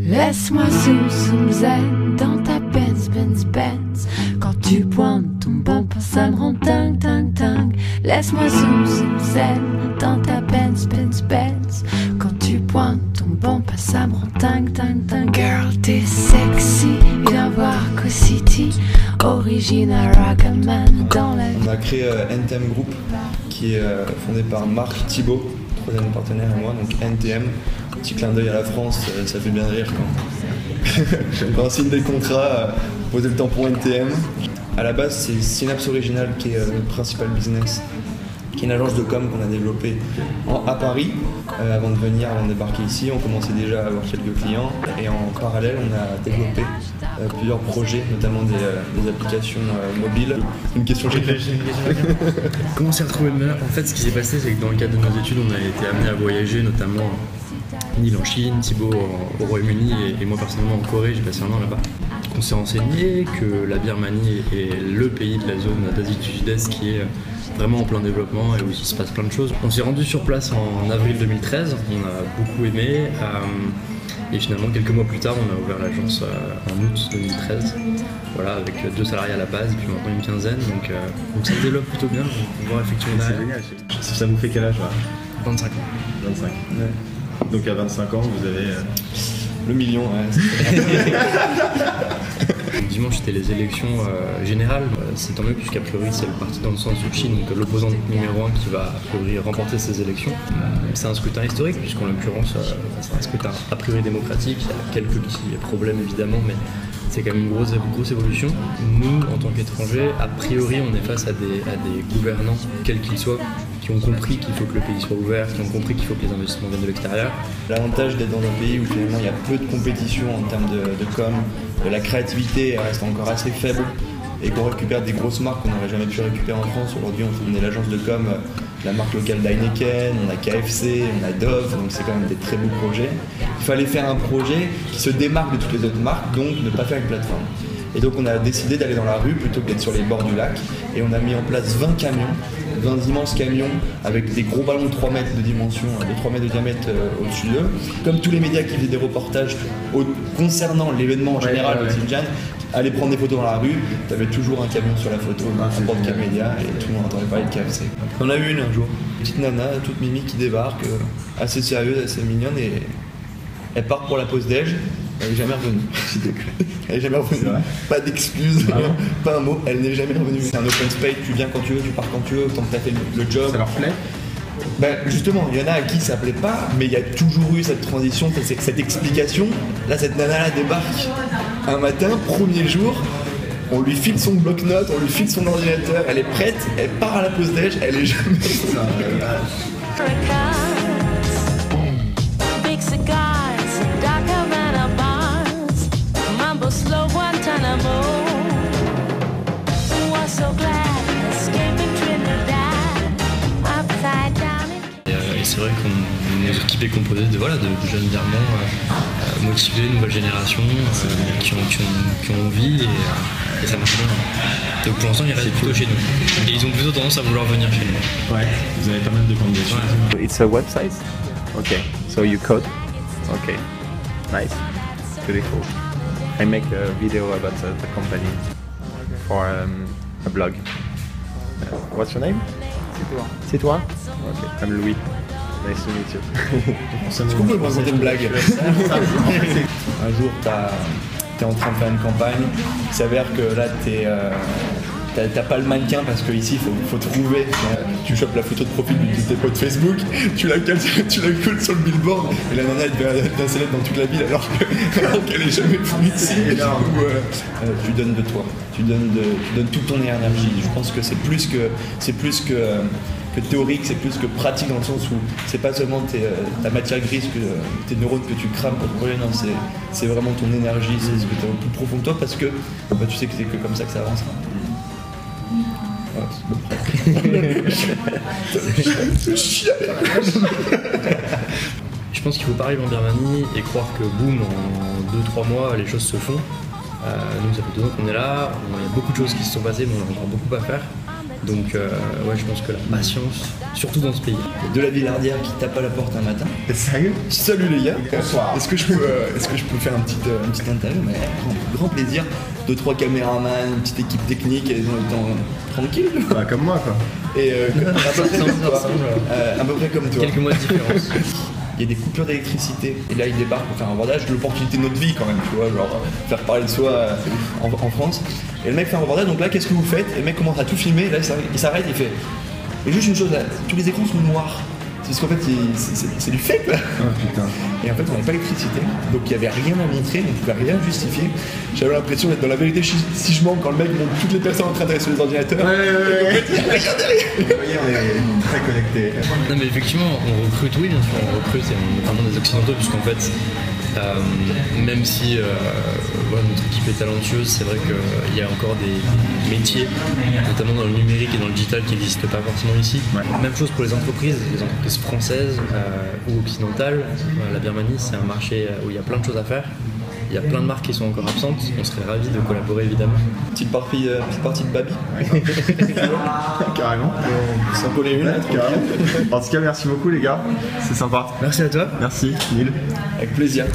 Laisse-moi zoom zoom zen dans ta Benz Benz Benz. Quand tu pointes ton bumper, ça me rend dingue dingue dingue. Laisse-moi zoom zoom zen dans ta Benz Benz Benz. Quand tu pointes ton bumper, ça me rend dingue dingue dingue. Girl, t'es sexy, viens voir Co-City. Original Ragaman dans la vie. On a créé NTM Group qui est fondé par Marc Thibault, troisième partenaire et moi, donc NTM. Petit clin d'œil à la France, ça fait bien rire quand on signe des contrats, poser le temps pour NTM. À la base, c'est Synapse Original qui est notre principal business, qui est une agence de com qu'on a développée à Paris. Avant de débarquer ici, on commençait déjà à avoir quelques clients et en parallèle, on a développé plusieurs projets, notamment des applications mobiles. Une question générale. Comment s'est retrouvé le meilleur? En fait, ce qui s'est passé, c'est que dans le cadre de nos études, on a été amené à voyager, notamment Neil en Chine, Thibaut au Royaume-Uni et moi personnellement en Corée, j'ai passé un an là-bas. On s'est renseigné que la Birmanie est le pays de la zone d'Asie du Sud-Est qui est vraiment en plein développement et où il se passe plein de choses. On s'est rendu sur place en avril 2013, on a beaucoup aimé et finalement quelques mois plus tard on a ouvert l'agence en août 2013, voilà, avec 2 salariés à la base et puis maintenant une quinzaine, donc ça se développe plutôt bien, on peut pouvoir effectuer une. C'est génial. Ça vous fait quel âge là? 25 ans. 25. Ouais. Donc à 25 ans vous avez... Le million, ouais. Dimanche c'était les élections générales, c'est tant mieux puisqu'a priori c'est le parti dans le sens de Chine, donc l'opposant numéro 1 qui va a priori remporter ces élections. C'est un scrutin historique puisqu'en l'occurrence c'est un scrutin a priori démocratique, il y a quelques petits problèmes évidemment, mais c'est quand même une grosse évolution. Nous, en tant qu'étrangers, a priori on est face à des gouvernants, quels qu'ils soient, qui ont compris qu'il faut que le pays soit ouvert, qui ont compris qu'il faut que les investissements viennent de l'extérieur. L'avantage d'être dans un pays où finalement il y a peu de compétition en termes de com, de la créativité reste encore assez faible et qu'on récupère des grosses marques qu'on n'aurait jamais pu récupérer en France. Aujourd'hui on est l'agence de com, la marque locale d'Heineken, on a KFC, on a Dove, donc c'est quand même des très beaux projets. Il fallait faire un projet qui se démarque de toutes les autres marques, donc ne pas faire une plateforme. Et donc on a décidé d'aller dans la rue plutôt que d'être sur les bords du lac et on a mis en place 20 camions, 20 immenses camions avec des gros ballons de 3 mètres de dimension, de 3 mètres de diamètre au-dessus d'eux. Comme tous les médias qui faisaient des reportages concernant l'événement en général de Xinjiang, aller prendre des photos dans la rue, tu avais toujours un camion sur la photo, n'importe quel média et tout le monde entendait parler de KFC. On a eu une un jour, une petite nana toute mimi qui débarque, assez sérieuse, assez mignonne et elle part pour la pause déj. Elle n'est jamais revenue. Elle n'est jamais revenue. Pas d'excuses, pas un mot, elle n'est jamais revenue. C'est un open space, tu viens quand tu veux, tu pars quand tu veux, tant que tu as fait le job. Ça leur plaît? Ben justement, il y en a à qui ça plaît pas, mais il y a toujours eu cette transition, cette explication. Là, cette nana-là débarque un matin, premier jour, on lui file son bloc-notes, on lui file son ordinateur, elle est prête, elle part à la pause déj, elle est jamais revenue. Et c'est vrai qu'on nos équipes est composée de jeunes Birmans motivés, nouvelle génération, qui ont envie et ça marche bien. Donc pour l'instant ils restent plutôt chez nous. Et ils ont plutôt tendance à vouloir venir chez nous. Ouais, vous avez pas mal de candidatures. Ouais. It's a website? Okay, so you code? Okay, nice, beautiful. I make a video about the company for a blog. What's your name? C'est toi? Okay, I'm Louis. Nice to meet you. Est-ce qu'on peut présenter une blague? Un jour, t'es en train de faire une campagne, il s'avère que là, t'as pas le mannequin parce qu'ici, il faut trouver. Tu chopes la photo de profil de tes potes Facebook, tu la colles sur le billboard et la nana, elle devient un célèbre dans toute la ville alors qu'elle est jamais venue ici. Tu donnes de toi, tu donnes toute ton énergie. Je pense que c'est plus que théorique, c'est plus que pratique dans le sens où c'est pas seulement ta matière grise, tes neurones que tu crames pour te brûler, non, c'est vraiment ton énergie, c'est ce que tu as au plus profond de toi parce que tu sais que c'est que comme ça que ça avancera. Je pense qu'il faut pas arriver en Birmanie et croire que boum, en 2-3 mois les choses se font. Nous ça fait 2 ans qu'on est là, il y a beaucoup de choses qui se sont passées mais on a encore beaucoup à faire. Donc ouais, je pense que la patience, surtout dans ce pays. De la Villardière qui tape à la porte un matin. T'es sérieux? Salut les gars. Bonsoir. Est-ce que je peux faire une petite interview? Mais grand plaisir. 2-3 caméramans, une petite équipe technique, et ils ont le temps tranquille. Bah, comme moi quoi. Et à peu près comme toi. Quelques mois de différence. Il y a des coupures d'électricité et là il débarque pour faire un rebordage, l'opportunité de notre vie quand même, tu vois, genre faire parler de soi en France. Et le mec fait un rebordage, donc là qu'est-ce que vous faites? Et le mec commence à tout filmer, et là il s'arrête, il fait. Et juste une chose là, tous les écrans sont noirs. Parce qu'en fait c'est du fake là. Oh putain. Et en fait on n'avait pas d'électricité, donc il n'y avait rien à montrer, on ne pouvait rien justifier. J'avais l'impression d'être dans la vérité si je mens quand le mec montre toutes les personnes en train d'être sur les ordinateurs. Ouais. Vous voyez, on est très connectés. Non mais effectivement, on recrute, oui bien sûr, on recrute et on est vraiment des occidentaux puisqu'en fait, même si notre équipe est talentueuse, c'est vrai qu'il y a encore des métiers, notamment dans le numérique et dans le digital, qui n'existent pas forcément ici. Ouais. Même chose pour les entreprises françaises ou occidentales. La Birmanie, c'est un marché où il y a plein de choses à faire. Il y a plein de marques qui sont encore absentes. On serait ravis de collaborer évidemment. Petite partie de Babi. Carrément. S'en coller une, Carrément. En tout cas, merci beaucoup les gars. C'est sympa. Merci à toi. Merci, Neil. avec plaisir.